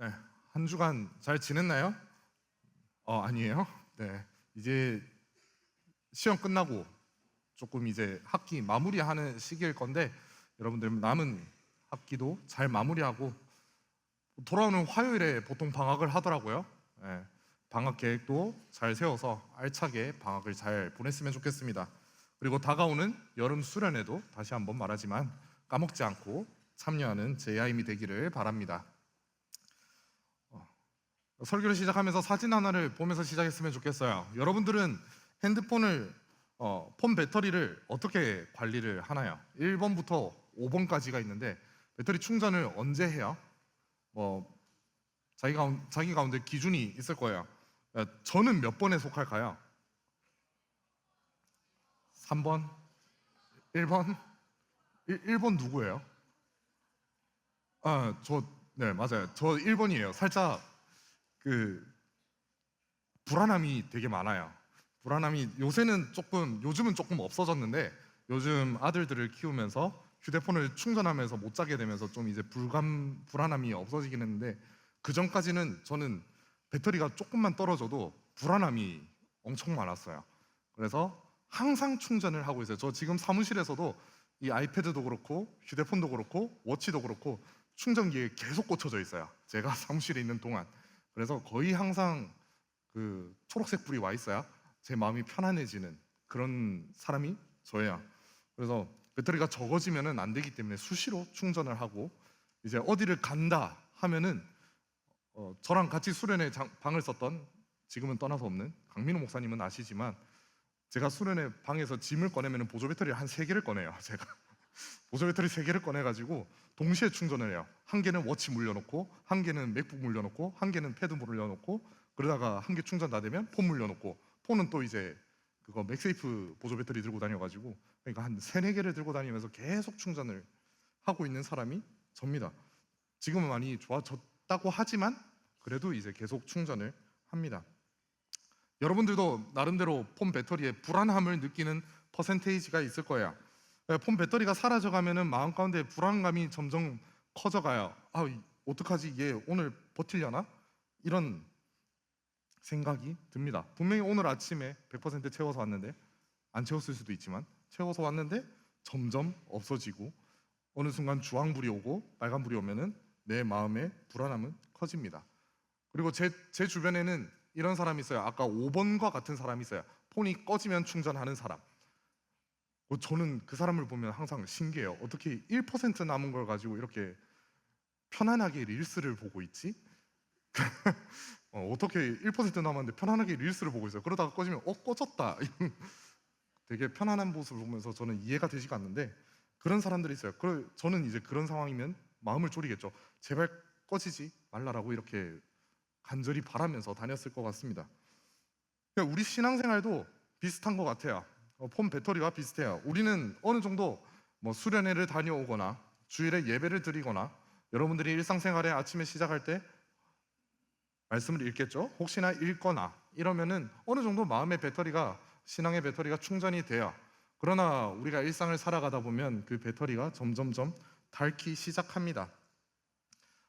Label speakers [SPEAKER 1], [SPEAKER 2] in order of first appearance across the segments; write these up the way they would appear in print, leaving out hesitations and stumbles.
[SPEAKER 1] 네, 한 주간 잘 지냈나요? 아니에요? 네, 이제 시험 끝나고 조금 이제 학기 마무리하는 시기일 건데 여러분들 남은 학기도 잘 마무리하고 돌아오는 화요일에 보통 방학을 하더라고요. 네, 방학 계획도 잘 세워서 알차게 방학을 잘 보냈으면 좋겠습니다. 그리고 다가오는 여름 수련회도 다시 한번 말하지만 까먹지 않고 참여하는 제 아임이 되기를 바랍니다. 설교를 시작하면서 사진 하나를 보면서 시작했으면 좋겠어요. 여러분들은 핸드폰을 폰 배터리를 어떻게 관리를 하나요? 1번부터 5번까지가 있는데 배터리 충전을 언제 해요? 뭐 자기 가운데 기준이 있을 거예요. 저는 몇 번에 속할까요? 3번? 1번? 1번 누구예요? 네, 맞아요. 저 1번이에요. 살짝 그 불안함이 되게 많아요. 불안함이 요즘은 조금 없어졌는데 요즘 아들들을 키우면서 휴대폰을 충전하면서 못 자게 되면서 좀 이제 불안함이 없어지긴 했는데 그 전까지는 저는 배터리가 조금만 떨어져도 불안함이 엄청 많았어요. 그래서 항상 충전을 하고 있어요. 저 지금 사무실에서도 이 아이패드도 그렇고 휴대폰도 그렇고 워치도 그렇고 충전기에 계속 꽂혀져 있어요. 제가 사무실에 있는 동안. 그래서 거의 항상 그 초록색 불이 와 있어야 제 마음이 편안해지는 그런 사람이 저예요. 그래서 배터리가 적어지면은 안 되기 때문에 수시로 충전을 하고 이제 어디를 간다 하면은 저랑 같이 수련회 방을 썼던 지금은 떠나서 없는 강민호 목사님은 아시지만 제가 수련회 방에서 짐을 꺼내면 보조 배터리를 한 3개를 꺼내요. 제가 보조 배터리 3개를 꺼내가지고 동시에 충전을 해요. 한 개는 워치 물려놓고, 한 개는 맥북 물려놓고, 한 개는 패드 물려놓고, 그러다가 한 개 충전 다 되면 폰 물려놓고, 폰은 또 이제 그거 맥세이프 보조 배터리 들고 다녀가지고, 그러니까 한 3-4개를 들고 다니면서 계속 충전을 하고 있는 사람이 접니다. 지금은 많이 좋아졌다고 하지만 그래도 이제 계속 충전을 합니다. 여러분들도 나름대로 폰 배터리에 불안함을 느끼는 퍼센테이지가 있을 거예요. 폰 배터리가 사라져가면은 마음 가운데 불안감이 점점 커져가요. 어떡하지? 얘 오늘 버틸려나? 이런 생각이 듭니다. 분명히 오늘 아침에 100% 채워서 왔는데 안 채웠을 수도 있지만 채워서 왔는데 점점 없어지고 어느 순간 주황불이 오고 빨간불이 오면은 내 마음의 불안함은 커집니다. 그리고 제 주변에는 이런 사람이 있어요. 아까 5번과 같은 사람이 있어요. 폰이 꺼지면 충전하는 사람. 저는 그 사람을 보면 항상 신기해요. 어떻게 1% 남은 걸 가지고 이렇게 편안하게 릴스를 보고 있지? 어떻게 1% 남았는데 편안하게 릴스를 보고 있어요. 그러다가 꺼지면 꺼졌다. 되게 편안한 모습을 보면서 저는 이해가 되지가 않는데 그런 사람들이 있어요. 저는 이제 그런 상황이면 마음을 졸이겠죠. 제발 꺼지지 말라라고 이렇게 간절히 바라면서 다녔을 것 같습니다. 그러니까 우리 신앙생활도 비슷한 것 같아요. 폰 배터리와 비슷해요. 우리는 어느 정도 뭐 수련회를 다녀오거나 주일에 예배를 드리거나 여러분들이 일상생활에 아침에 시작할 때 말씀을 읽겠죠. 혹시나 읽거나 이러면은 어느 정도 마음의 배터리가 신앙의 배터리가 충전이 돼요. 그러나 우리가 일상을 살아가다 보면 그 배터리가 점점점 닳기 시작합니다.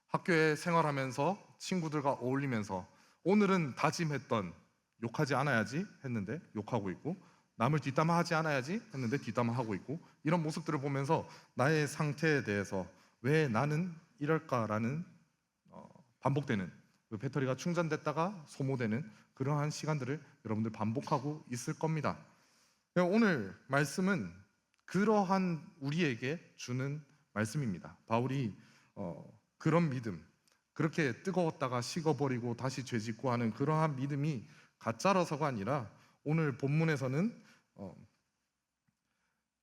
[SPEAKER 1] 학교에 생활하면서 친구들과 어울리면서 오늘은 다짐했던 욕하지 않아야지 했는데 욕하고 있고 남을 뒷담화하지 않아야지 했는데 뒷담화하고 있고 이런 모습들을 보면서 나의 상태에 대해서 왜 나는 이럴까라는 반복되는 그 배터리가 충전됐다가 소모되는 그러한 시간들을 여러분들 반복하고 있을 겁니다. 오늘 말씀은 그러한 우리에게 주는 말씀입니다. 바울이 그런 믿음, 그렇게 뜨거웠다가 식어버리고 다시 죄짓고 하는 그러한 믿음이 가짜라서가 아니라 오늘 본문에서는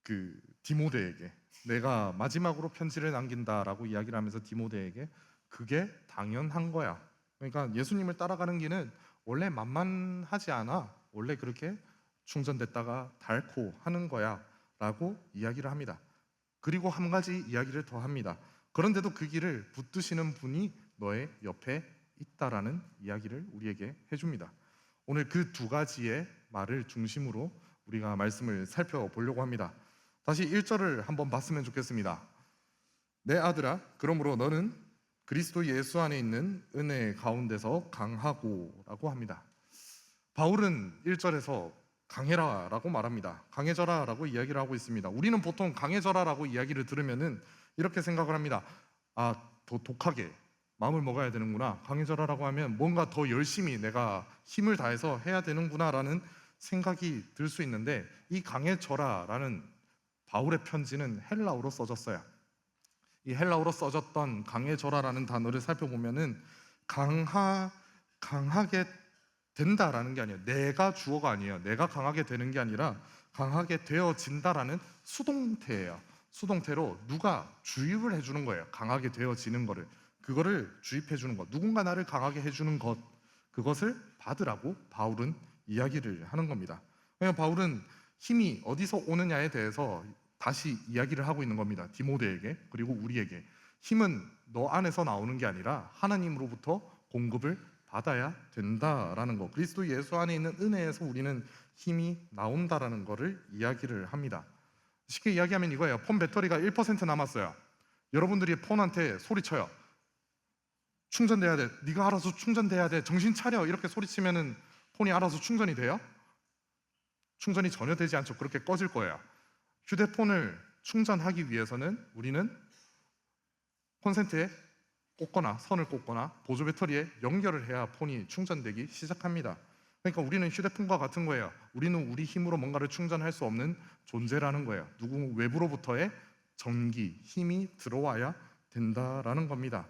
[SPEAKER 1] 그 디모데에게 내가 마지막으로 편지를 남긴다라고 이야기를 하면서 디모데에게 그게 당연한 거야. 그러니까 예수님을 따라가는 길은 원래 만만하지 않아. 원래 그렇게 충전됐다가 닳고 하는 거야 라고 이야기를 합니다. 그리고 한 가지 이야기를 더 합니다. 그런데도 그 길을 붙드시는 분이 너의 옆에 있다라는 이야기를 우리에게 해줍니다. 오늘 그 2가지의 말을 중심으로 우리가 말씀을 살펴보려고 합니다. 다시 1절을 한번 봤으면 좋겠습니다. 내 아들아, 그러므로 너는 그리스도 예수 안에 있는 은혜 가운데서 강하고라고 합니다. 바울은 1절에서 강해라라고 말합니다. 강해져라라고 이야기를 하고 있습니다. 우리는 보통 강해져라라고 이야기를 들으면은 이렇게 생각을 합니다. 아, 더 독하게 마음을 먹어야 되는구나. 강해져라라고 하면 뭔가 더 열심히 내가 힘을 다해서 해야 되는구나라는 생각이 들 수 있는데, 이 강해져라라는 바울의 편지는 헬라어로 써졌어요. 이 헬라어로 써졌던 강해져라라는 단어를 살펴보면은 강하게 된다라는 게 아니에요. 내가 주어가 아니에요. 내가 강하게 되는 게 아니라 강하게 되어진다라는 수동태예요. 수동태로 누가 주입을 해주는 거예요. 강하게 되어지는 거를, 그거를 주입해 주는 것, 누군가 나를 강하게 해주는 것, 그것을 받으라고 바울은 이야기를 하는 겁니다. 그러니까 바울은 힘이 어디서 오느냐에 대해서 다시 이야기를 하고 있는 겁니다. 디모데에게, 그리고 우리에게. 힘은 너 안에서 나오는 게 아니라 하나님으로부터 공급을 받아야 된다라는 거, 그리스도 예수 안에 있는 은혜에서 우리는 힘이 나온다라는 거를 이야기를 합니다. 쉽게 이야기하면 이거예요. 폰 배터리가 1% 남았어요. 여러분들이 폰한테 소리쳐요. 충전돼야 돼. 네가 알아서 충전돼야 돼. 정신 차려. 이렇게 소리치면은 폰이 알아서 충전이 돼요? 충전이 전혀 되지 않죠. 그렇게 꺼질 거예요. 휴대폰을 충전하기 위해서는 우리는 콘센트에 꽂거나 선을 꽂거나 보조 배터리에 연결을 해야 폰이 충전되기 시작합니다. 그러니까 우리는 휴대폰과 같은 거예요. 우리는 우리 힘으로 뭔가를 충전할 수 없는 존재라는 거예요. 누구 외부로부터의 전기, 힘이 들어와야 된다라는 겁니다.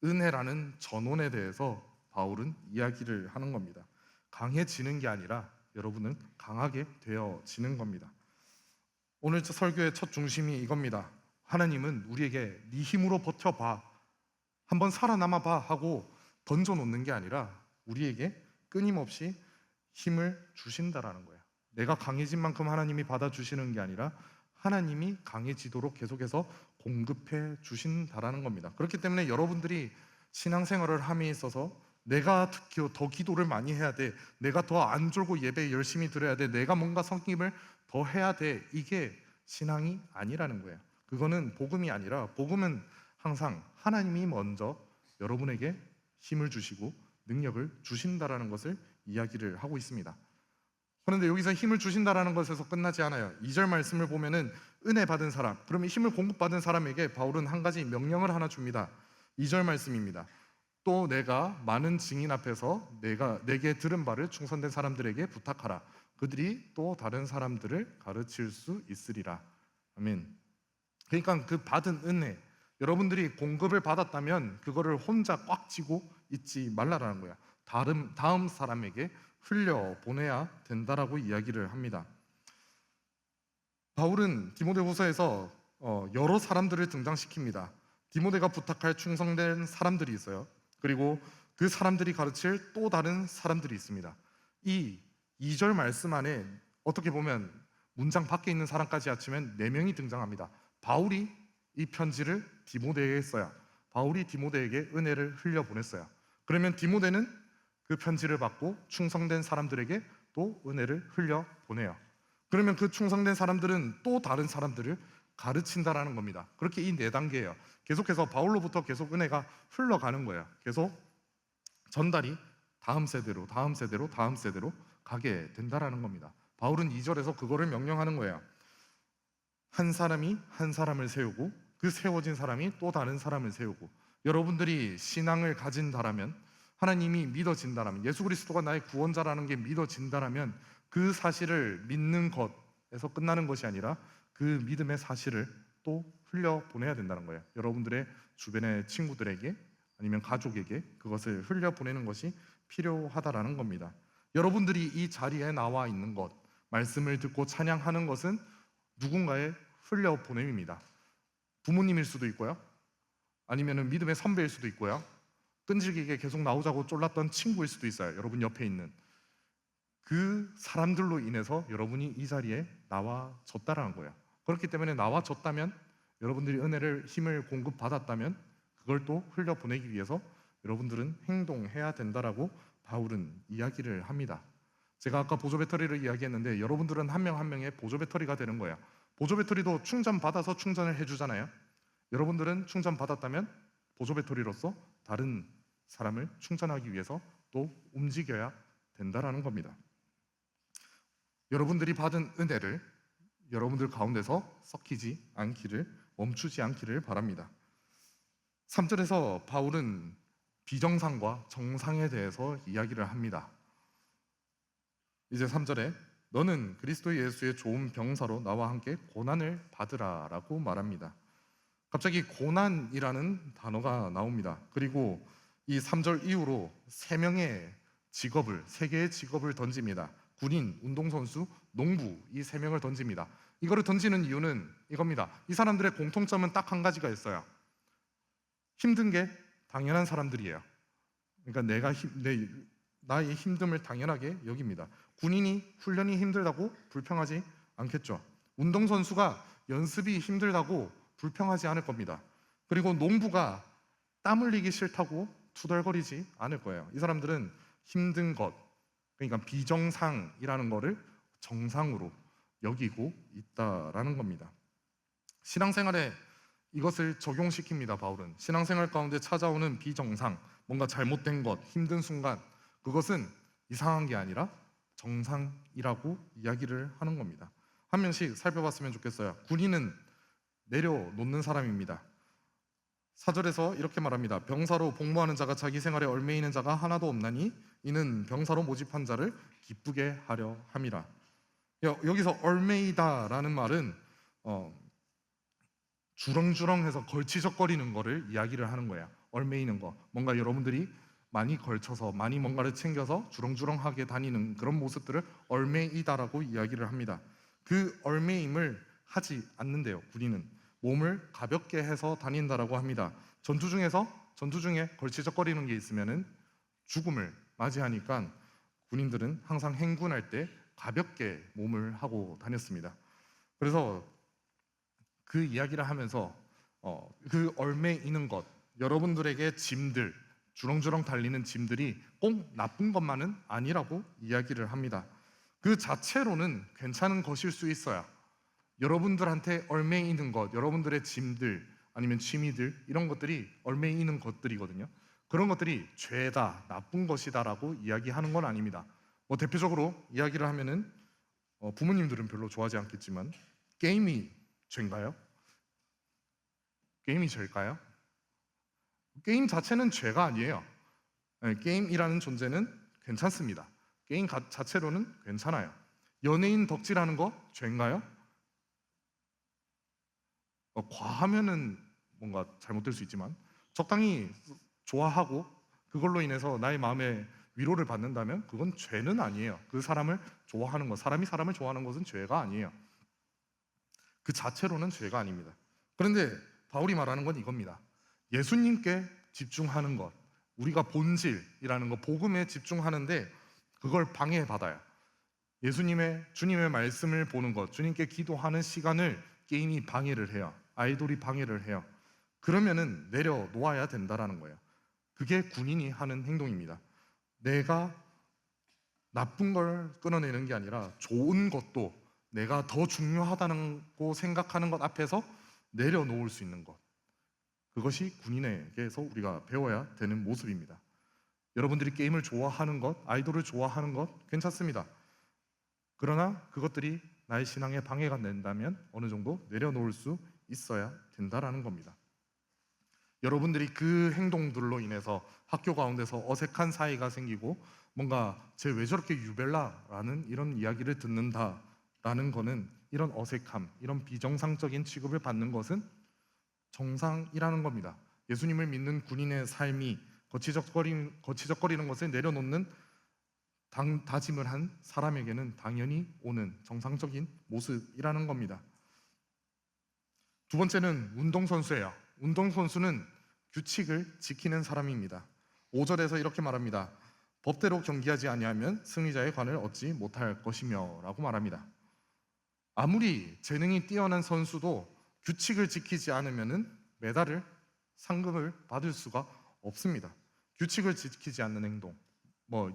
[SPEAKER 1] 은혜라는 전원에 대해서 바울은 이야기를 하는 겁니다. 강해지는 게 아니라 여러분은 강하게 되어지는 겁니다. 오늘 설교의 첫 중심이 이겁니다. 하나님은 우리에게 네 힘으로 버텨봐, 한번 살아남아봐 하고 던져놓는 게 아니라 우리에게 끊임없이 힘을 주신다라는 거예요. 내가 강해진 만큼 하나님이 받아주시는 게 아니라 하나님이 강해지도록 계속해서 공급해 주신다라는 겁니다. 그렇기 때문에 여러분들이 신앙생활을 함에 있어서 내가 더 기도를 많이 해야 돼, 내가 더 안 졸고 예배 열심히 드려야 돼, 내가 뭔가 성김을 더 해야 돼, 이게 신앙이 아니라는 거예요. 그거는 복음이 아니라, 복음은 항상 하나님이 먼저 여러분에게 힘을 주시고 능력을 주신다라는 것을 이야기를 하고 있습니다. 그런데 여기서 힘을 주신다라는 것에서 끝나지 않아요. 2절 말씀을 보면은 은혜 받은 사람, 그러면 힘을 공급받은 사람에게 바울은 한 가지 명령을 하나 줍니다. 2절 말씀입니다. 또 내가 많은 증인 앞에서 내게 들은 바를 충성된 사람들에게 부탁하라. 그들이 또 다른 사람들을 가르칠 수 있으리라. 아멘. 그러니까 그 받은 은혜, 여러분들이 공급을 받았다면 그거를 혼자 꽉 쥐고 있지 말라라는 거야. 다음 사람에게 흘려보내야 된다라고 이야기를 합니다. 바울은 디모데후서에서 여러 사람들을 등장시킵니다. 디모데가 부탁할 충성된 사람들이 있어요. 그리고 그 사람들이 가르칠 또 다른 사람들이 있습니다. 이 2절 말씀 안에 어떻게 보면 문장 밖에 있는 사람까지 합치면 4명이 등장합니다. 바울이 이 편지를 디모데에게 써요. 바울이 디모데에게 은혜를 흘려보냈어요. 그러면 디모데는 그 편지를 받고 충성된 사람들에게 또 은혜를 흘려보내요. 그러면 그 충성된 사람들은 또 다른 사람들을 가르친다라는 겁니다. 그렇게 이 4단계예요. 계속해서 바울로부터 계속 은혜가 흘러가는 거예요. 계속 전달이 다음 세대로 가게 된다라는 겁니다. 바울은 2절에서 그거를 명령하는 거예요. 한 사람이 한 사람을 세우고 그 세워진 사람이 또 다른 사람을 세우고, 여러분들이 신앙을 가진다라면, 하나님이 믿어진다라면, 예수 그리스도가 나의 구원자라는 게 믿어진다라면 그 사실을 믿는 것에서 끝나는 것이 아니라 그 믿음의 사실을 또 흘려보내야 된다는 거예요. 여러분들의 주변의 친구들에게 아니면 가족에게 그것을 흘려보내는 것이 필요하다라는 겁니다. 여러분들이 이 자리에 나와 있는 것, 말씀을 듣고 찬양하는 것은 누군가의 흘려보냄입니다. 부모님일 수도 있고요, 아니면 믿음의 선배일 수도 있고요, 끈질기게 계속 나오자고 쫄랐던 친구일 수도 있어요. 여러분 옆에 있는 그 사람들로 인해서 여러분이 이 자리에 나와졌다라는 거예요. 그렇기 때문에 나와졌다면, 여러분들이 은혜를, 힘을 공급받았다면 그걸 또 흘려보내기 위해서 여러분들은 행동해야 된다라고 바울은 이야기를 합니다. 제가 아까 보조 배터리를 이야기했는데 여러분들은 한 명 한 명의 보조 배터리가 되는 거예요. 보조 배터리도 충전 받아서 충전을 해주잖아요. 여러분들은 충전 받았다면 보조 배터리로서 다른 사람을 충전하기 위해서 또 움직여야 된다라는 겁니다. 여러분들이 받은 은혜를 여러분들 가운데서 썩히지 않기를, 멈추지 않기를 바랍니다. 3절에서 바울은 비정상과 정상에 대해서 이야기를 합니다. 이제 3절에 너는 그리스도 예수의 좋은 병사로 나와 함께 고난을 받으라라고 말합니다. 갑자기 고난이라는 단어가 나옵니다. 그리고 이 3절 이후로 세 개의 직업을 던집니다. 군인, 운동선수, 농부, 이 세 명을 던집니다. 이거를 던지는 이유는 이겁니다. 이 사람들의 공통점은 딱 한 가지가 있어요. 힘든 게 당연한 사람들이에요. 그러니까 나의 힘듦을 당연하게 여깁니다. 군인이 훈련이 힘들다고 불평하지 않겠죠. 운동선수가 연습이 힘들다고 불평하지 않을 겁니다. 그리고 농부가 땀 흘리기 싫다고 투덜거리지 않을 거예요. 이 사람들은 힘든 것, 그러니까 비정상이라는 거를 정상으로 여기고 있다라는 겁니다. 신앙생활에 이것을 적용시킵니다. 바울은 신앙생활 가운데 찾아오는 비정상, 뭔가 잘못된 것, 힘든 순간, 그것은 이상한 게 아니라 정상이라고 이야기를 하는 겁니다. 한 명씩 살펴봤으면 좋겠어요. 군인은 내려놓는 사람입니다. 4절에서 이렇게 말합니다. 병사로 복무하는 자가 자기 생활에 얽매이는 자가 하나도 없나니 이는 병사로 모집한 자를 기쁘게 하려 함이라. 여기서 얽매이다라는 말은 주렁주렁해서 걸치적거리는 거를 이야기를 하는 거예요. 얽매이는 거, 뭔가 여러분들이 많이 걸쳐서 많이 뭔가를 챙겨서 주렁주렁하게 다니는 그런 모습들을 얽매이다라고 이야기를 합니다. 그 얽매임을 하지 않는데요. 군인은 몸을 가볍게 해서 다닌다라고 합니다. 전투 중에 걸치적거리는 게 있으면은 죽음을 맞이하니까 군인들은 항상 행군할 때 가볍게 몸을 하고 다녔습니다. 그래서 그 이야기를 하면서 그 얽매이는 것, 여러분들에게 짐들, 주렁주렁 달리는 짐들이 꼭 나쁜 것만은 아니라고 이야기를 합니다. 그 자체로는 괜찮은 것일 수 있어요. 여러분들한테 얽매이는 것, 여러분들의 짐들 아니면 취미들, 이런 것들이 얽매이는 것들이거든요. 그런 것들이 죄다, 나쁜 것이다라고 이야기하는 건 아닙니다. 대표적으로 이야기를 하면은 부모님들은 별로 좋아하지 않겠지만 게임이 죄인가요? 게임이 죄일까요? 게임 자체는 죄가 아니에요. 게임이라는 존재는 괜찮습니다. 게임 자체로는 괜찮아요. 연예인 덕질하는 거 죄인가요? 과하면은 뭔가 잘못될 수 있지만 적당히 좋아하고 그걸로 인해서 나의 마음에 위로를 받는다면 그건 죄는 아니에요. 그 사람을 좋아하는 것, 사람이 사람을 좋아하는 것은 죄가 아니에요. 그 자체로는 죄가 아닙니다. 그런데 바울이 말하는 건 이겁니다. 예수님께 집중하는 것, 우리가 본질이라는 것, 복음에 집중하는데 그걸 방해받아요. 주님의 말씀을 보는 것, 주님께 기도하는 시간을 게임이 방해를 해요. 아이돌이 방해를 해요. 그러면은 내려놓아야 된다라는 거예요. 그게 군인이 하는 행동입니다. 내가 나쁜 걸 끊어내는 게 아니라 좋은 것도 내가 더 중요하다고 생각하는 것 앞에서 내려놓을 수 있는 것, 그것이 군인에게서 우리가 배워야 되는 모습입니다. 여러분들이 게임을 좋아하는 것, 아이돌을 좋아하는 것 괜찮습니다. 그러나 그것들이 나의 신앙에 방해가 된다면 어느 정도 내려놓을 수 있어야 된다라는 겁니다. 여러분들이 그 행동들로 인해서 학교 가운데서 어색한 사이가 생기고 뭔가 쟤 왜 저렇게 유별나라는 이런 이야기를 듣는다라는 거는, 이런 어색함, 이런 비정상적인 취급을 받는 것은 정상이라는 겁니다. 예수님을 믿는 군인의 삶이 거치적거리는 것을 내려놓는 다짐을 한 사람에게는 당연히 오는 정상적인 모습이라는 겁니다. 두 번째는 운동선수예요. 운동선수는 규칙을 지키는 사람입니다. 5절에서 이렇게 말합니다. 법대로 경기하지 아니하면 승리자의 관을 얻지 못할 것이며 라고 말합니다. 아무리 재능이 뛰어난 선수도 규칙을 지키지 않으면 메달을, 상금을 받을 수가 없습니다. 규칙을 지키지 않는 행동,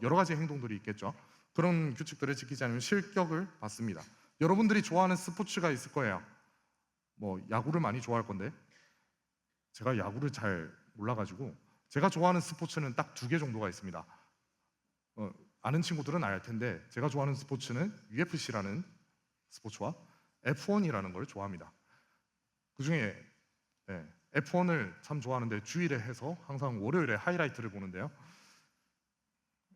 [SPEAKER 1] 여러 가지 행동들이 있겠죠. 그런 규칙들을 지키지 않으면 실격을 받습니다. 여러분들이 좋아하는 스포츠가 있을 거예요. 야구를 많이 좋아할 건데 제가 야구를 잘 몰라가지고 제가 좋아하는 스포츠는 딱 2개 정도가 있습니다. 아는 친구들은 알 텐데 제가 좋아하는 스포츠는 UFC라는 스포츠와 F1이라는 걸 좋아합니다. 그중에 F1을 참 좋아하는데 주일에 해서 항상 월요일에 하이라이트를 보는데요.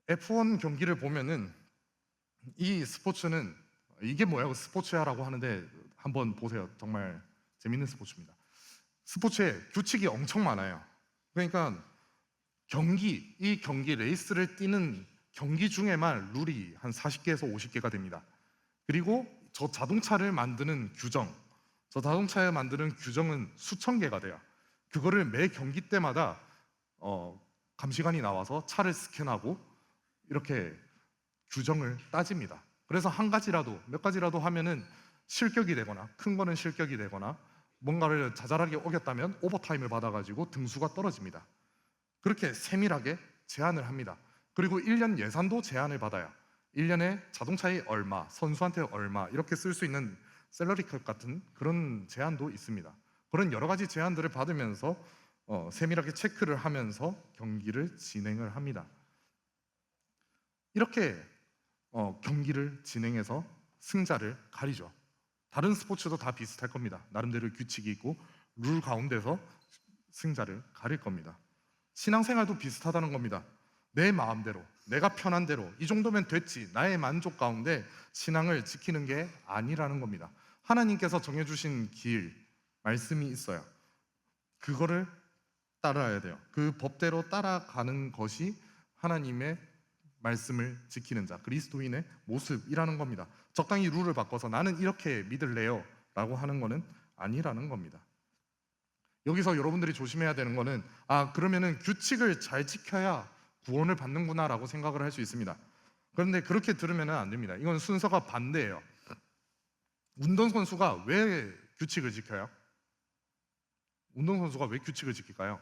[SPEAKER 1] F1 경기를 보면은 이 스포츠는 이게 뭐야 스포츠야라고 하는데 한번 보세요. 정말 재밌는 스포츠입니다. 스포츠에 규칙이 엄청 많아요. 그러니까 이 경기 레이스를 뛰는 경기 중에만 룰이 한 40개에서 50개가 됩니다. 그리고 저 자동차를 만드는 규정은 수천 개가 돼요. 그거를 매 경기 때마다 감시관이 나와서 차를 스캔하고 이렇게 규정을 따집니다. 그래서 몇 가지라도 하면은 실격이 되거나 큰 거는 실격이 되거나 뭔가를 자잘하게 어겼다면 오버타임을 받아가지고 등수가 떨어집니다. 그렇게 세밀하게 제한을 합니다. 그리고 1년 예산도 제한을 받아요. 1년에 자동차에 얼마, 선수한테 얼마 이렇게 쓸 수 있는 셀러리캡 같은 그런 제한도 있습니다. 그런 여러 가지 제한들을 받으면서 세밀하게 체크를 하면서 경기를 진행을 합니다. 이렇게 경기를 진행해서 승자를 가리죠. 다른 스포츠도 다 비슷할 겁니다. 나름대로 규칙이 있고 룰 가운데서 승자를 가릴 겁니다. 신앙생활도 비슷하다는 겁니다. 내 마음대로, 내가 편한 대로 이 정도면 됐지 나의 만족 가운데 신앙을 지키는 게 아니라는 겁니다. 하나님께서 정해주신 길, 말씀이 있어요. 그거를 따라야 돼요. 그 법대로 따라가는 것이 하나님의 말씀을 지키는 자, 그리스도인의 모습이라는 겁니다. 적당히 룰을 바꿔서 나는 이렇게 믿을래요 라고 하는 거는 아니라는 겁니다. 여기서 여러분들이 조심해야 되는 거는 그러면은 규칙을 잘 지켜야 구원을 받는구나 라고 생각을 할 수 있습니다. 그런데 그렇게 들으면 안 됩니다. 이건 순서가 반대예요. 운동선수가 왜 규칙을 지켜요? 운동선수가 왜 규칙을 지킬까요?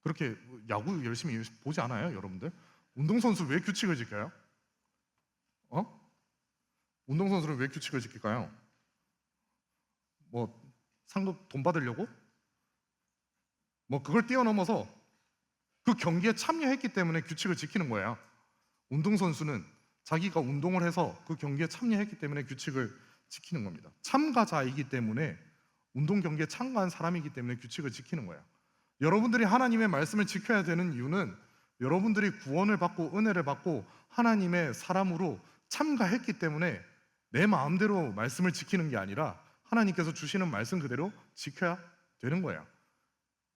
[SPEAKER 1] 그렇게 야구 열심히 보지 않아요, 여러분들? 운동선수 왜 규칙을 지켜요? 운동선수는 왜 규칙을 지킬까요? 뭐 상금 돈 받으려고? 뭐 그걸 뛰어넘어서 그 경기에 참여했기 때문에 규칙을 지키는 거예요. 운동선수는 자기가 운동을 해서 그 경기에 참여했기 때문에 규칙을 지키는 겁니다. 참가자이기 때문에 운동 경기에 참가한 사람이기 때문에 규칙을 지키는 거예요. 여러분들이 하나님의 말씀을 지켜야 되는 이유는 여러분들이 구원을 받고 은혜를 받고 하나님의 사람으로 참가했기 때문에 내 마음대로 말씀을 지키는 게 아니라 하나님께서 주시는 말씀 그대로 지켜야 되는 거예요.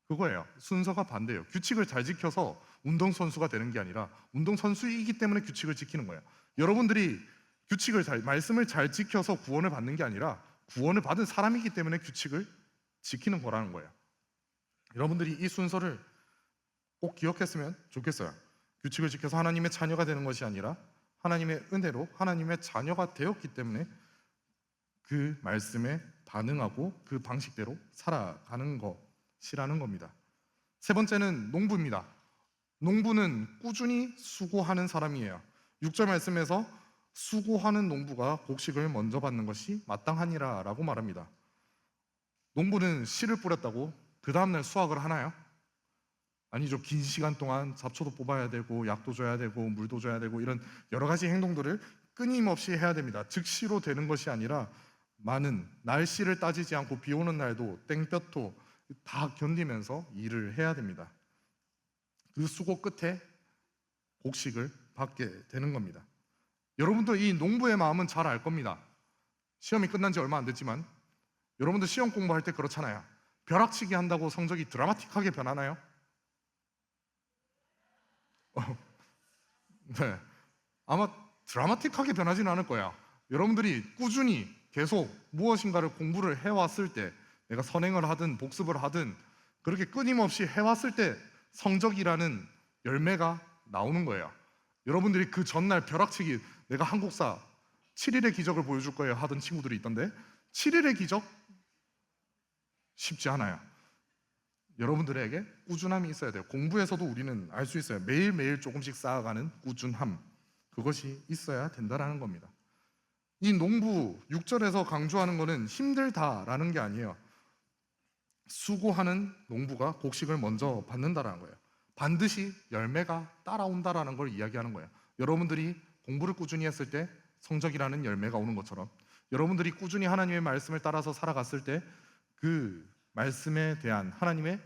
[SPEAKER 1] 그거예요. 순서가 반대예요. 규칙을 잘 지켜서 운동선수가 되는 게 아니라 운동선수이기 때문에 규칙을 지키는 거예요. 여러분들이 말씀을 잘 지켜서 구원을 받는 게 아니라 구원을 받은 사람이기 때문에 규칙을 지키는 거라는 거예요. 여러분들이 이 순서를 꼭 기억했으면 좋겠어요. 규칙을 지켜서 하나님의 자녀가 되는 것이 아니라 하나님의 은혜로 하나님의 자녀가 되었기 때문에 그 말씀에 반응하고 그 방식대로 살아가는 것이라는 겁니다. 세 번째는 농부입니다. 농부는 꾸준히 수고하는 사람이에요. 6절 말씀에서 수고하는 농부가 곡식을 먼저 받는 것이 마땅하니라 라고 말합니다. 농부는 씨를 뿌렸다고 그 다음날 수확을 하나요? 아니죠. 긴 시간 동안 잡초도 뽑아야 되고 약도 줘야 되고 물도 줘야 되고 이런 여러 가지 행동들을 끊임없이 해야 됩니다. 즉시로 되는 것이 아니라 많은 날씨를 따지지 않고 비 오는 날도 땡볕도 다 견디면서 일을 해야 됩니다. 그 수고 끝에 곡식을 받게 되는 겁니다. 여러분도 이 농부의 마음은 잘 알 겁니다. 시험이 끝난 지 얼마 안 됐지만 여러분들 시험 공부할 때 그렇잖아요. 벼락치기 한다고 성적이 드라마틱하게 변하나요? 네, 아마 드라마틱하게 변하지는 않을 거야. 여러분들이 꾸준히 계속 무엇인가를 공부를 해왔을 때, 내가 선행을 하든 복습을 하든 그렇게 끊임없이 해왔을 때 성적이라는 열매가 나오는 거예요. 여러분들이 그 전날 벼락치기, 내가 한국사 7일의 기적을 보여줄 거예요 하던 친구들이 있던데 7일의 기적? 쉽지 않아요. 여러분들에게 꾸준함이 있어야 돼요. 공부에서도 우리는 알 수 있어요. 매일매일 조금씩 쌓아가는 꾸준함, 그것이 있어야 된다는 겁니다. 이 농부 6절에서 강조하는 것은 힘들다라는 게 아니에요. 수고하는 농부가 곡식을 먼저 받는다라는 거예요. 반드시 열매가 따라온다라는 걸 이야기하는 거예요. 여러분들이 공부를 꾸준히 했을 때 성적이라는 열매가 오는 것처럼, 여러분들이 꾸준히 하나님의 말씀을 따라서 살아갔을 때 그 말씀에 대한 하나님의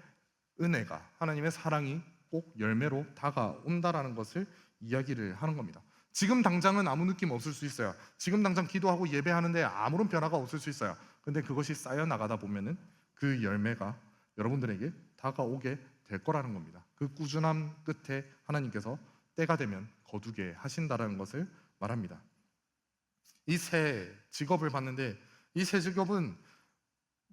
[SPEAKER 1] 은혜가, 하나님의 사랑이 꼭 열매로 다가온다라는 것을 이야기를 하는 겁니다. 지금 당장은 아무 느낌 없을 수 있어요. 지금 당장 기도하고 예배하는데 아무런 변화가 없을 수 있어요. 근데 그것이 쌓여 나가다 보면은 그 열매가 여러분들에게 다가오게 될 거라는 겁니다. 그 꾸준함 끝에 하나님께서 때가 되면 거두게 하신다라는 것을 말합니다. 이 새 직업을 봤는데, 이 새 직업은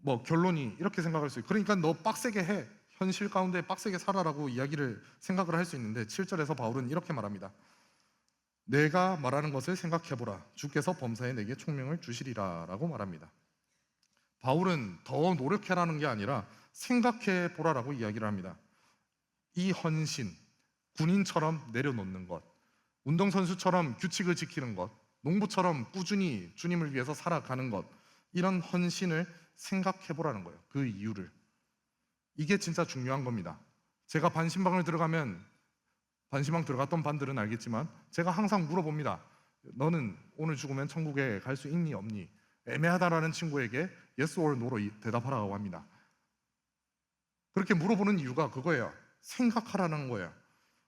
[SPEAKER 1] 뭐 결론이 이렇게 생각할 수 있어요. 그러니까 너 빡세게 해, 현실 가운데 빡세게 살아라고 이야기를 생각을 할 수 있는데, 7절에서 바울은 이렇게 말합니다. 내가 말하는 것을 생각해보라. 주께서 범사에 내게 총명을 주시리라 라고 말합니다. 바울은 더 노력해라는 게 아니라 생각해보라라고 이야기를 합니다. 이 헌신, 군인처럼 내려놓는 것, 운동선수처럼 규칙을 지키는 것, 농부처럼 꾸준히 주님을 위해서 살아가는 것, 이런 헌신을 생각해보라는 거예요. 그 이유를. 이게 진짜 중요한 겁니다. 제가 반신방을 들어가면, 반신방 들어갔던 반들은 알겠지만 제가 항상 물어봅니다. 너는 오늘 죽으면 천국에 갈 수 있니 없니? 애매하다라는 친구에게 yes or no로 대답하라고 합니다. 그렇게 물어보는 이유가 그거예요. 생각하라는 거예요.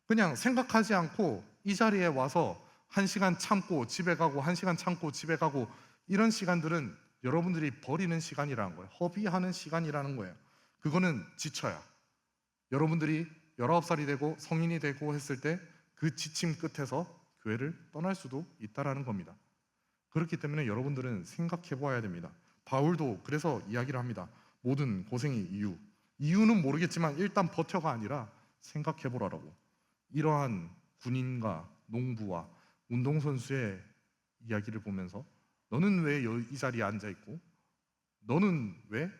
[SPEAKER 1] 그냥 생각하지 않고 이 자리에 와서 1시간 참고 집에 가고 1시간 참고 집에 가고, 이런 시간들은 여러분들이 버리는 시간이라는 거예요. 허비하는 시간이라는 거예요. 그거는 지쳐요. 여러분들이 19살이 되고 성인이 되고 했을 때 그 지침 끝에서 교회를 떠날 수도 있다라는 겁니다. 그렇기 때문에 여러분들은 생각해 보아야 됩니다. 바울도 그래서 이야기를 합니다. 모든 고생의 이유는 모르겠지만 일단 버텨가 아니라 생각해 보라라고. 이러한 군인과 농부와 운동선수의 이야기를 보면서 너는 왜 이 자리에 앉아 있고, 너는 왜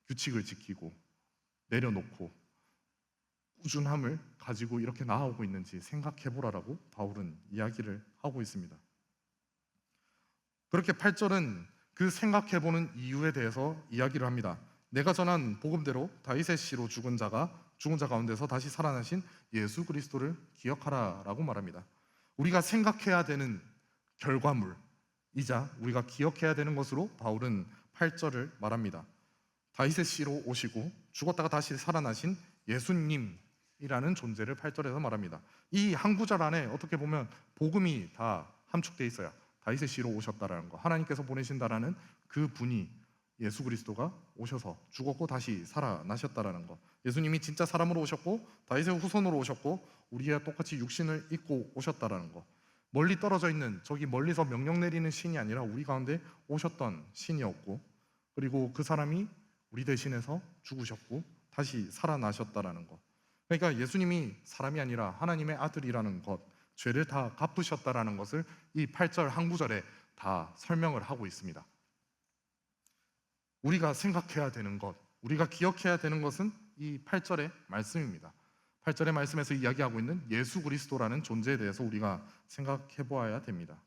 [SPEAKER 1] 규칙을 지키고 내려놓고 꾸준함을 가지고 이렇게 나아오고 있는지 생각해 보라라고 바울은 이야기를 하고 있습니다. 그렇게 8절은 그 생각해 보는 이유에 대해서 이야기를 합니다. 내가 전한 복음대로 다윗의 씨로 죽은 자 가운데서 다시 살아나신 예수 그리스도를 기억하라라고 말합니다. 우리가 생각해야 되는 결과물이자 우리가 기억해야 되는 것으로 바울은 8절을 말합니다. 다윗의 씨로 오시고 죽었다가 다시 살아나신 예수님이라는 존재를 8절에서 말합니다. 이 한 구절 안에 어떻게 보면 복음이 다 함축되어 있어요. 다윗의 씨로 오셨다라는 거, 하나님께서 보내신다라는 그 분이 예수 그리스도가 오셔서 죽었고 다시 살아나셨다라는 거, 예수님이 진짜 사람으로 오셨고 다윗의 후손으로 오셨고 우리와 똑같이 육신을 입고 오셨다라는 거, 멀리 떨어져 있는 저기 멀리서 명령 내리는 신이 아니라 우리 가운데 오셨던 신이었고, 그리고 그 사람이 우리 대신해서 죽으셨고 다시 살아나셨다라는 것. 그러니까 예수님이 사람이 아니라 하나님의 아들이라는 것, 죄를 다 갚으셨다라는 것을 이 8절 한 구절에 다 설명을 하고 있습니다. 우리가 생각해야 되는 것, 우리가 기억해야 되는 것은 이 8절의 말씀입니다. 8절의 말씀에서 이야기하고 있는 예수 그리스도라는 존재에 대해서 우리가 생각해 보아야 됩니다.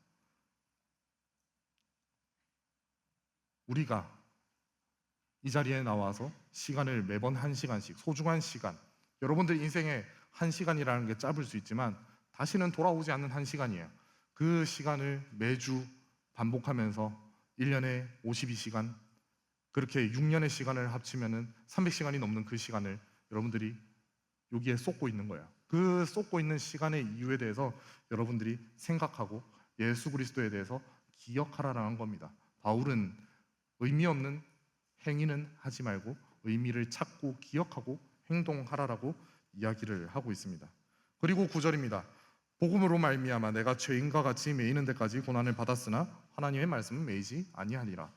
[SPEAKER 1] 우리가 이 자리에 나와서 시간을 매번 1시간씩, 소중한 시간, 여러분들 인생에 1시간이라는 게 짧을 수 있지만 다시는 돌아오지 않는 1시간이에요. 그 시간을 매주 반복하면서 1년에 52시간, 그렇게 6년의 시간을 합치면은 300시간이 넘는 그 시간을 여러분들이 여기에 쏟고 있는 거예요. 그 쏟고 있는 시간의 이유에 대해서 여러분들이 생각하고 예수 그리스도에 대해서 기억하라라는 겁니다. 바울은 의미 없는 행위는 하지 말고 의미를 찾고 기억하고 행동하라라고 이야기를 하고 있습니다. 그리고 9절입니다. 복음으로 말미암아 내가 죄인과 같이 매이는 데까지 고난을 받았으나 하나님의 말씀은 매이지 아니하니라.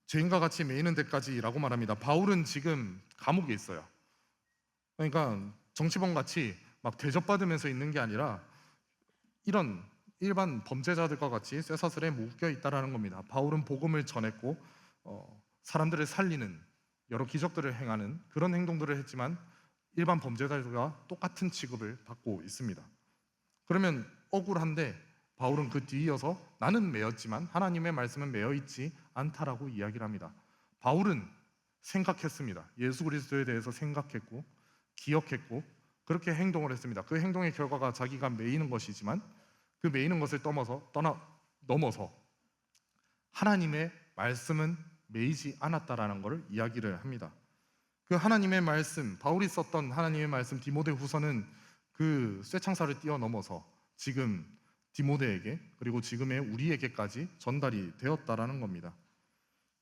[SPEAKER 1] 죄인과 같이 매이는 데까지라고 말합니다. 바울은 지금 감옥에 있어요. 그러니까 정치범 같이 막 대접받으면서 있는 게 아니라 이런 일반 범죄자들과 같이 쇠사슬에 묶여 있다라는 겁니다. 바울은 복음을 전했고 사람들을 살리는 여러 기적들을 행하는 그런 행동들을 했지만 일반 범죄자들과 똑같은 취급을 받고 있습니다. 그러면 억울한데 바울은 그 뒤이어서 나는 매였지만 하나님의 말씀은 매여 있지 않다라고 이야기를 합니다. 바울은 생각했습니다. 예수 그리스도에 대해서 생각했고 기억했고 그렇게 행동을 했습니다. 그 행동의 결과가 자기가 매이는 것이지만 그 매이는 것을 넘어서 하나님의 말씀은 매이지 않았다라는 것을 이야기를 합니다. 그 하나님의 말씀, 바울이 썼던 하나님의 말씀 디모데후서는 그 쇠창살을 뛰어넘어서 지금 디모데에게 그리고 지금의 우리에게까지 전달이 되었다라는 겁니다.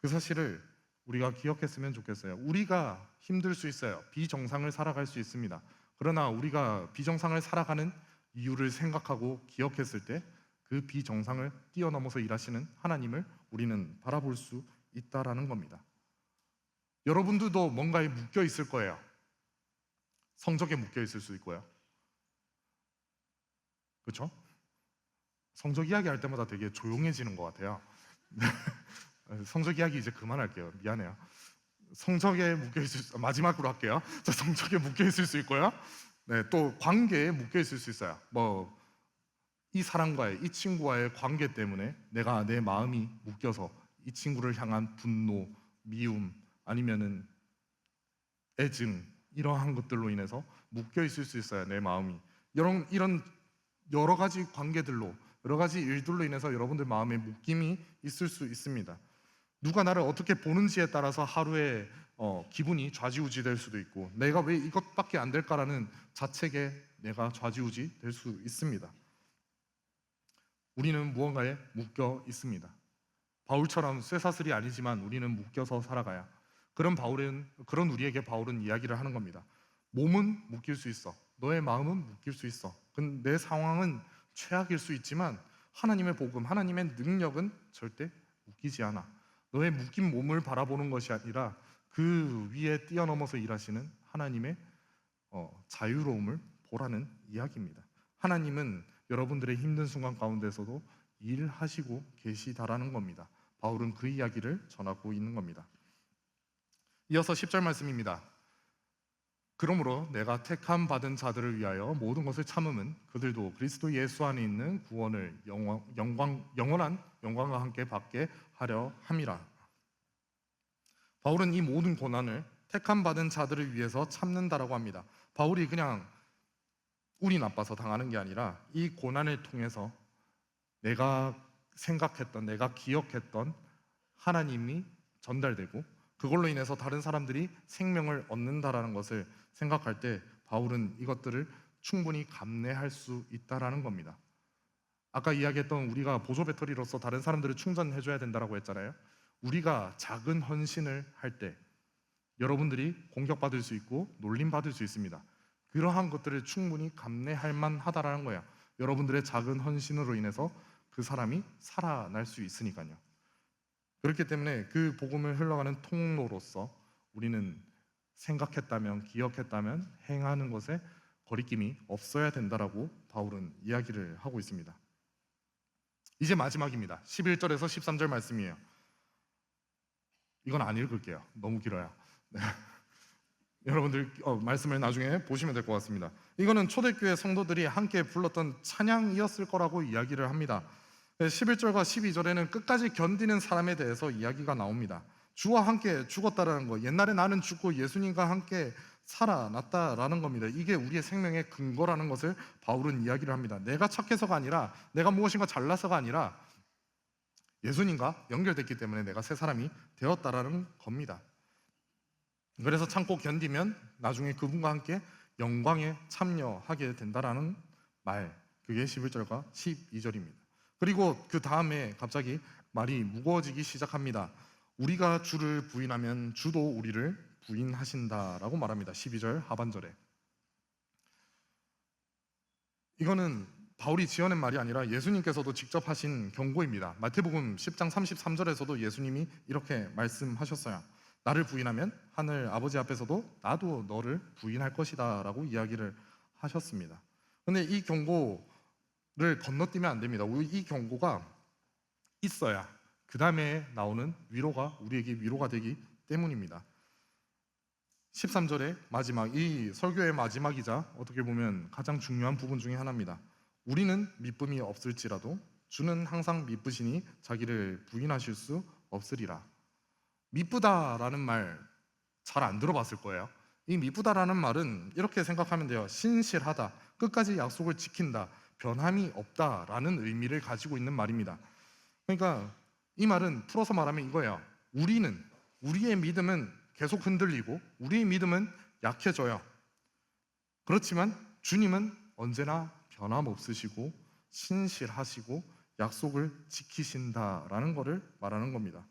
[SPEAKER 1] 그 사실을 우리가 기억했으면 좋겠어요. 우리가 힘들 수 있어요. 비정상을 살아갈 수 있습니다. 그러나 우리가 비정상을 살아가는 이유를 생각하고 기억했을 때 그 비정상을 뛰어넘어서 일하시는 하나님을 우리는 바라볼 수 있다라는 겁니다. 여러분들도 뭔가에 묶여 있을 거예요. 성적에 묶여 있을 수 있고요. 그렇죠? 성적 이야기 할 때마다 되게 조용해지는 것 같아요. 성적 이야기 이제 그만할게요. 미안해요. 성적에 묶여 있을 마지막으로 할게요. 자, 성적에 묶여 있을 수 있고요. 네, 또 관계에 묶여 있을 수 있어요. 이 사람과의 이 친구와의 관계 때문에 내 마음이 묶여서 이 친구를 향한 분노, 미움 아니면은 애증 이러한 것들로 인해서 묶여 있을 수 있어요. 내 마음이 이런 여러 가지 관계들로 여러 가지 일들로 인해서 여러분들 마음에 묶임이 있을 수 있습니다. 누가 나를 어떻게 보는지에 따라서 하루에 기분이 좌지우지 될 수도 있고 내가 왜 이것밖에 안 될까라는 자책에 내가 좌지우지 될 수 있습니다. 우리는 무언가에 묶여 있습니다. 바울처럼 쇠사슬이 아니지만 우리는 묶여서 살아가야 그런 우리에게 바울은 이야기를 하는 겁니다. 몸은 묶일 수 있어. 너의 마음은 묶일 수 있어. 내 상황은 최악일 수 있지만 하나님의 복음, 하나님의 능력은 절대 묶이지 않아. 너의 묶인 몸을 바라보는 것이 아니라 그 위에 뛰어넘어서 일하시는 하나님의 자유로움을 보라는 이야기입니다. 하나님은 여러분들의 힘든 순간 가운데서도 일하시고 계시다라는 겁니다. 바울은 그 이야기를 전하고 있는 겁니다. 이어서 10절 말씀입니다. 그러므로 내가 택함 받은 자들을 위하여 모든 것을 참음은 그들도 그리스도 예수 안에 있는 구원을 영원한 영광과 함께 받게 하려 함이라. 바울은 이 모든 고난을 택함 받은 자들을 위해서 참는다라고 합니다. 바울이 그냥 운이 나빠서 당하는 게 아니라 이 고난을 통해서 내가 생각했던, 내가 기억했던 하나님이 전달되고 그걸로 인해서 다른 사람들이 생명을 얻는다라는 것을 생각할 때 바울은 이것들을 충분히 감내할 수 있다라는 겁니다. 아까 이야기했던 우리가 보조 배터리로서 다른 사람들을 충전해줘야 된다라고 했잖아요. 우리가 작은 헌신을 할 때 여러분들이 공격받을 수 있고 놀림받을 수 있습니다. 그러한 것들을 충분히 감내할 만하다라는 거예요. 여러분들의 작은 헌신으로 인해서 그 사람이 살아날 수 있으니까요. 그렇기 때문에 그 복음을 흘러가는 통로로서 우리는 생각했다면, 기억했다면 행하는 것에 거리낌이 없어야 된다라고 바울은 이야기를 하고 있습니다. 이제 마지막입니다. 11절에서 13절 말씀이에요. 이건 안 읽을게요. 너무 길어요. 네. 여러분들 말씀을 나중에 보시면 될 것 같습니다. 이거는 초대교회 성도들이 함께 불렀던 찬양이었을 거라고 이야기를 합니다. 11절과 12절에는 끝까지 견디는 사람에 대해서 이야기가 나옵니다. 주와 함께 죽었다라는 거, 옛날에 나는 죽고 예수님과 함께 살아났다라는 겁니다. 이게 우리의 생명의 근거라는 것을 바울은 이야기를 합니다. 내가 착해서가 아니라, 내가 무엇인가 잘나서가 아니라 예수님과 연결됐기 때문에 내가 새 사람이 되었다라는 겁니다. 그래서 참고 견디면 나중에 그분과 함께 영광에 참여하게 된다라는 말, 그게 11절과 12절입니다. 그리고 그 다음에 갑자기 말이 무거워지기 시작합니다. 우리가 주를 부인하면 주도 우리를 부인하신다라고 말합니다. 12절 하반절에. 이거는 바울이 지어낸 말이 아니라 예수님께서도 직접 하신 경고입니다. 마태복음 10장 33절에서도 예수님이 이렇게 말씀하셨어요. 나를 부인하면 하늘 아버지 앞에서도 나도 너를 부인할 것이다 라고 이야기를 하셨습니다. 그런데 이 경고를 건너뛰면 안 됩니다. 이 경고가 있어야 그 다음에 나오는 위로가 우리에게 위로가 되기 때문입니다. 13절의 마지막, 이 설교의 마지막이자 어떻게 보면 가장 중요한 부분 중에 하나입니다. 우리는 미쁨이 없을지라도 주는 항상 미쁘시니 자기를 부인하실 수 없으리라. 미쁘다라는 말 잘 안 들어봤을 거예요. 이 미쁘다라는 말은 이렇게 생각하면 돼요. 신실하다, 끝까지 약속을 지킨다, 변함이 없다라는 의미를 가지고 있는 말입니다. 그러니까 이 말은 풀어서 말하면 이거예요. 우리의 믿음은 계속 흔들리고 우리의 믿음은 약해져요. 그렇지만 주님은 언제나 변함없으시고 신실하시고 약속을 지키신다라는 것을 말하는 겁니다.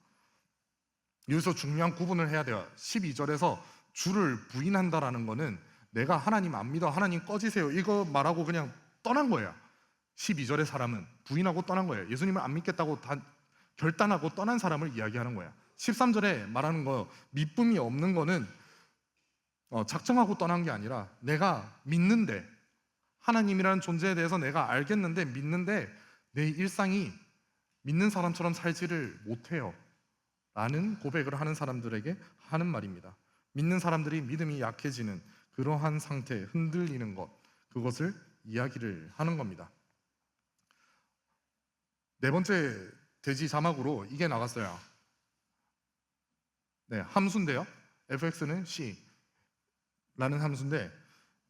[SPEAKER 1] 여기서 중요한 구분을 해야 돼요. 12절에서 주를 부인한다라는 거는 내가 하나님 안 믿어, 하나님 꺼지세요, 이거 말하고 그냥 떠난 거예요. 12절의 사람은 부인하고 떠난 거예요. 예수님을 안 믿겠다고 결단하고 떠난 사람을 이야기하는 거예요. 13절에 말하는 거, 믿음이 없는 거는 작정하고 떠난 게 아니라 내가 믿는데, 하나님이라는 존재에 대해서 내가 알겠는데 믿는데 내 일상이 믿는 사람처럼 살지를 못해요 라는 고백을 하는 사람들에게 하는 말입니다. 믿는 사람들이 믿음이 약해지는 그러한 상태, 흔들리는 것, 그것을 이야기를 하는 겁니다. 네 번째 돼지 자막으로 이게 나갔어요. 네, 함수인데요. fx는 c 라는 함수인데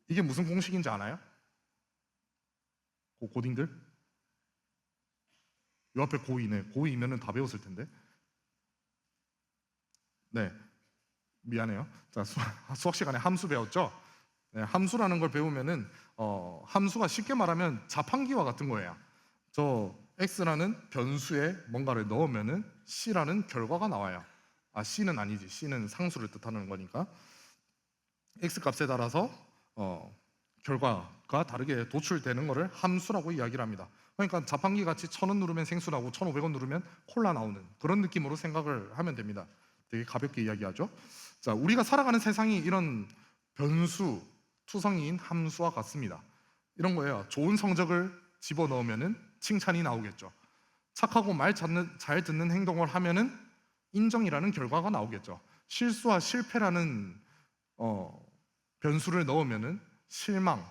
[SPEAKER 1] 이게 무슨 공식인지 아나요? 고딩들? 요 앞에 고2네. 고2면은 다 배웠을 텐데. 네, 미안해요. 자, 수학 시간에 함수 배웠죠? 네, 함수라는 걸 배우면은 함수가 쉽게 말하면 자판기와 같은 거예요. 저 x라는 변수에 뭔가를 넣으면은 c라는 결과가 나와요. c는 아니지. c는 상수를 뜻하는 거니까. x 값에 따라서 결과가 다르게 도출되는 것을 함수라고 이야기를 합니다. 그러니까 자판기 같이 1,000원 누르면 생수 나오고 1,500원 누르면 콜라 나오는 그런 느낌으로 생각을 하면 됩니다. 되게 가볍게 이야기하죠. 자, 우리가 살아가는 세상이 이런 변수, 투성이인 함수와 같습니다. 이런 거예요. 좋은 성적을 집어넣으면은 칭찬이 나오겠죠. 착하고 말 잘 듣는 행동을 하면은 인정이라는 결과가 나오겠죠. 실수와 실패라는 변수를 넣으면은 실망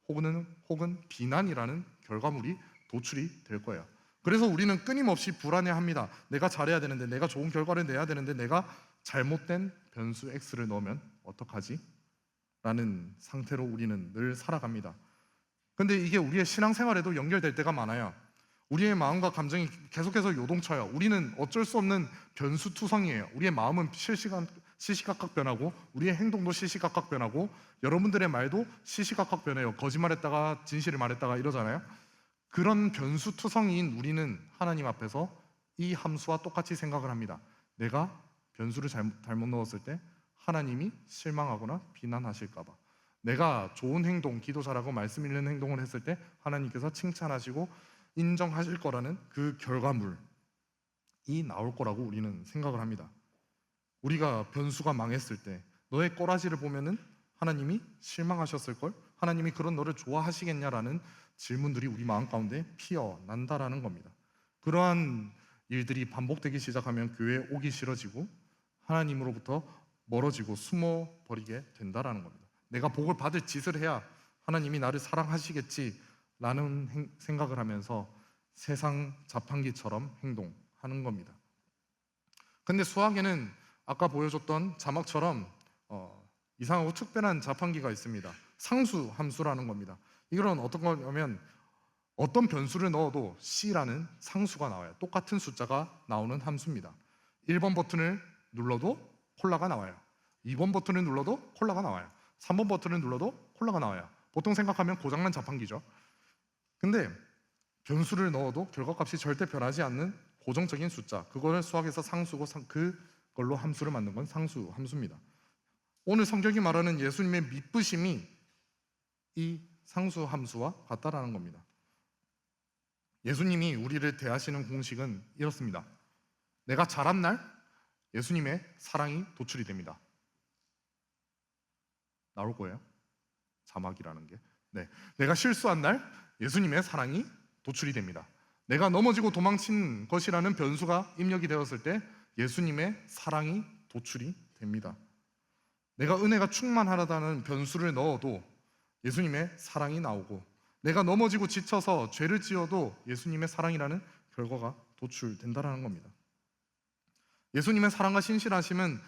[SPEAKER 1] 혹은 비난이라는 결과물이 도출이 될 거예요. 그래서 우리는 끊임없이 불안해합니다. 내가 잘해야 되는데, 내가 좋은 결과를 내야 되는데 내가 잘못된 변수 x를 넣으면 어떡하지? 라는 상태로 우리는 늘 살아갑니다. 근데 이게 우리의 신앙생활에도 연결될 때가 많아요. 우리의 마음과 감정이 계속해서 요동쳐요. 우리는 어쩔 수 없는 변수투성이에요. 우리의 마음은 시시각각 변하고 우리의 행동도 시시각각 변하고 여러분들의 말도 시시각각 변해요. 거짓말했다가 진실을 말했다가 이러잖아요. 그런 변수투성이인 우리는 하나님 앞에서 이 함수와 똑같이 생각을 합니다. 내가 변수를 잘못 넣었을 때 하나님이 실망하거나 비난하실까 봐, 내가 좋은 행동, 기도 잘하고 말씀 읽는 행동을 했을 때 하나님께서 칭찬하시고 인정하실 거라는 그 결과물이 나올 거라고 우리는 생각을 합니다. 우리가 변수가 망했을 때 너의 꼬라지를 보면은 하나님이 실망하셨을걸? 하나님이 그런 너를 좋아하시겠냐라는 질문들이 우리 마음 가운데 피어난다라는 겁니다. 그러한 일들이 반복되기 시작하면 교회에 오기 싫어지고 하나님으로부터 멀어지고 숨어버리게 된다라는 겁니다. 내가 복을 받을 짓을 해야 하나님이 나를 사랑하시겠지라는 생각을 하면서 세상 자판기처럼 행동하는 겁니다. 근데 수학에는 아까 보여줬던 자막처럼 이상하고 특별한 자판기가 있습니다. 상수 함수라는 겁니다. 이건 어떤 거냐면 어떤 변수를 넣어도 C라는 상수가 나와요. 똑같은 숫자가 나오는 함수입니다. 1번 버튼을 눌러도 콜라가 나와요. 2번 버튼을 눌러도 콜라가 나와요. 3번 버튼을 눌러도 콜라가 나와요. 보통 생각하면 고장난 자판기죠. 근데 변수를 넣어도 결과값이 절대 변하지 않는 고정적인 숫자, 그거를 수학에서 상수고 그걸로 함수를 만든 건 상수 함수입니다. 오늘 성경이 말하는 예수님의 미쁘심이 이 상수 함수와 같다라는 겁니다. 예수님이 우리를 대하시는 공식은 이렇습니다. 내가 잘한 날 예수님의 사랑이 도출이 됩니다. 나올 거예요. 자막이라는 게. 네. 내가 실수한 날 예수님의 사랑이 도출이 됩니다. 내가 넘어지고 도망친 것이라는 변수가 입력이 되었을 때 예수님의 사랑이 도출이 됩니다. 내가 은혜가 충만하다는 변수를 넣어도 예수님의 사랑이 나오고, 내가 넘어지고 지쳐서 죄를 지어도 예수님의 사랑이라는 결과가 도출된다라는 겁니다. 예수님의 사랑과 신실하심은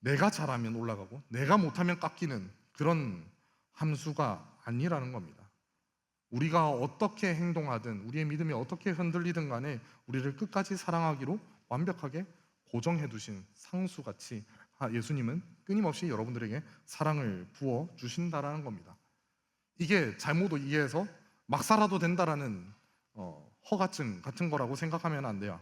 [SPEAKER 1] 내가 잘하면 올라가고 내가 못하면 깎이는 그런 함수가 아니라는 겁니다. 우리가 어떻게 행동하든 우리의 믿음이 어떻게 흔들리든 간에 우리를 끝까지 사랑하기로 완벽하게 고정해 두신 상수같이 예수님은 끊임없이 여러분들에게 사랑을 부어 주신다라는 겁니다. 이게 잘못 이해해서 막 살아도 된다라는 허가증 같은 거라고 생각하면 안 돼요.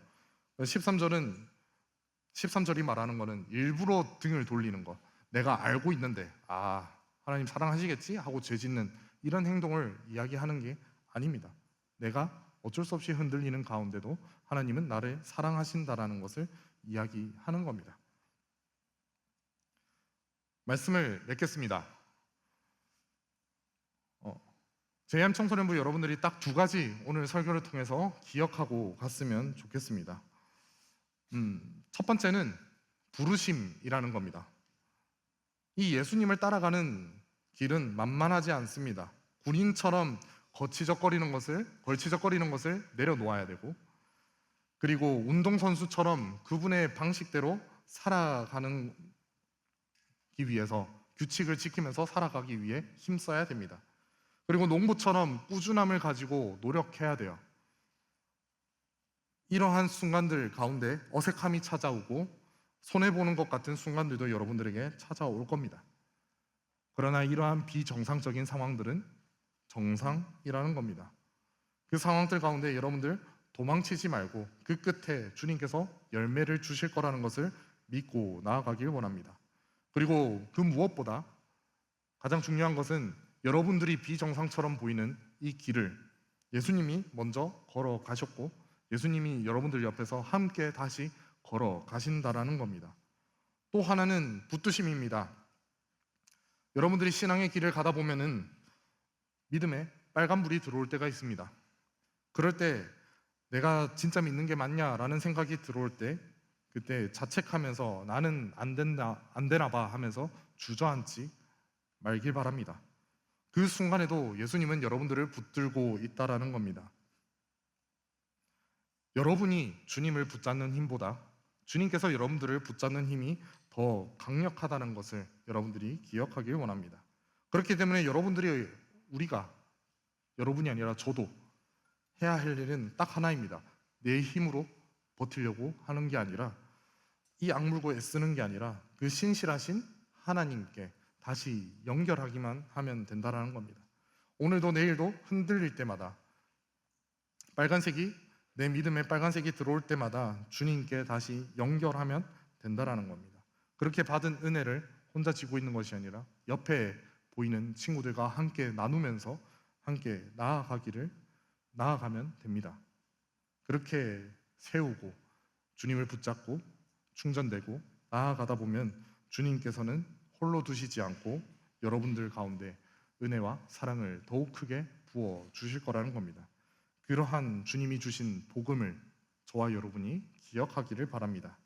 [SPEAKER 1] 13절이 말하는 거는 일부러 등을 돌리는 것, 내가 알고 있는데 하나님 사랑하시겠지 하고 죄짓는 이런 행동을 이야기하는 게 아닙니다. 내가 어쩔 수 없이 흔들리는 가운데도 하나님은 나를 사랑하신다라는 것을 이야기하는 겁니다. 말씀을 맺겠습니다. JM 청소년부 여러분들이 딱 두 가지 오늘 설교를 통해서 기억하고 갔으면 좋겠습니다. 첫 번째는 부르심이라는 겁니다. 이 예수님을 따라가는 길은 만만하지 않습니다. 군인처럼 걸치적거리는 것을 내려놓아야 되고, 그리고 운동선수처럼 그분의 방식대로 살아가기 위해서 규칙을 지키면서 살아가기 위해 힘써야 됩니다. 그리고 농부처럼 꾸준함을 가지고 노력해야 돼요. 이러한 순간들 가운데 어색함이 찾아오고 손해보는 것 같은 순간들도 여러분들에게 찾아올 겁니다. 그러나 이러한 비정상적인 상황들은 정상이라는 겁니다. 그 상황들 가운데 여러분들 도망치지 말고 그 끝에 주님께서 열매를 주실 거라는 것을 믿고 나아가길 원합니다. 그리고 그 무엇보다 가장 중요한 것은 여러분들이 비정상처럼 보이는 이 길을 예수님이 먼저 걸어가셨고 예수님이 여러분들 옆에서 함께 다시 걸어가신다라는 겁니다. 또 하나는 붙드심입니다. 여러분들이 신앙의 길을 가다 보면은 믿음에 빨간불이 들어올 때가 있습니다. 그럴 때 내가 진짜 믿는 게 맞냐라는 생각이 들어올 때 그때 자책하면서 나는 안 되나 봐 하면서 주저앉지 말길 바랍니다. 그 순간에도 예수님은 여러분들을 붙들고 있다라는 겁니다. 여러분이 주님을 붙잡는 힘보다 주님께서 여러분들을 붙잡는 힘이 더 강력하다는 것을 여러분들이 기억하길 원합니다. 그렇기 때문에 여러분이 아니라 저도 해야 할 일은 딱 하나입니다. 내 힘으로 버티려고 하는 게 아니라 이 악물고 애쓰는 게 아니라 그 신실하신 하나님께 다시 연결하기만 하면 된다는 겁니다. 오늘도 내일도 흔들릴 때마다 내 믿음에 빨간색이 들어올 때마다 주님께 다시 연결하면 된다는 겁니다. 그렇게 받은 은혜를 혼자 지고 있는 것이 아니라 옆에 보이는 친구들과 함께 나누면서 함께 나아가면 됩니다. 그렇게 세우고 주님을 붙잡고 충전되고 나아가다 보면 주님께서는 홀로 두시지 않고 여러분들 가운데 은혜와 사랑을 더욱 크게 부어 주실 거라는 겁니다. 그러한 주님이 주신 복음을 저와 여러분이 기억하기를 바랍니다.